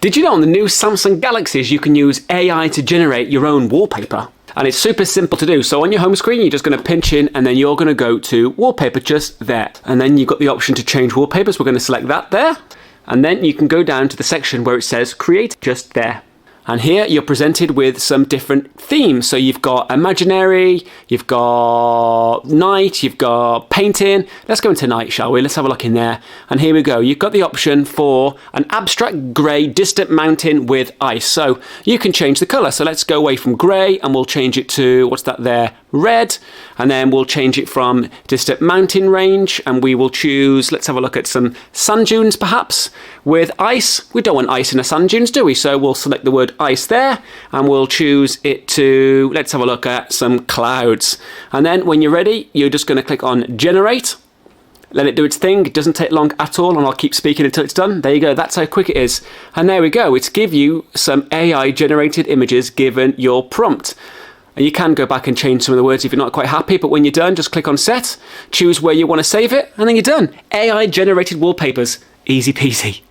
Did you know on the new Samsung Galaxies you can use AI to generate your own wallpaper? And it's super simple to do. So on your home screen, you're just going to pinch in and then you're going to go to wallpaper just there. And then you've got the option to change wallpapers. We're going to select that there. And then you can go down to the section where it says create just there. And here you're presented with some different themes. So you've got imaginary, you've got night, you've got painting. Let's go into night, shall we? Let's have a look in there. And here we go. You've got the option for an abstract grey distant mountain with ice. So you can change the colour. So let's go away from grey and we'll change it to, what's that there? Red. And then we'll change it from distant mountain range and we will choose, let's have a look at some sand dunes perhaps with ice. We don't want ice in the sand dunes, do we? So we'll select the word ice there and we'll choose it to, let's have a look at some clouds. And then when you're ready, you're just going to click on generate. Let it do its thing. It doesn't take long at all and I'll keep speaking until it's done. There you go. That's how quick it is. And there we go. It's give you some AI generated images given your prompt. And you can go back and change some of the words if you're not quite happy, but when you're done, just click on set, choose where you want to save it, and then you're done. AI generated wallpapers. Easy peasy.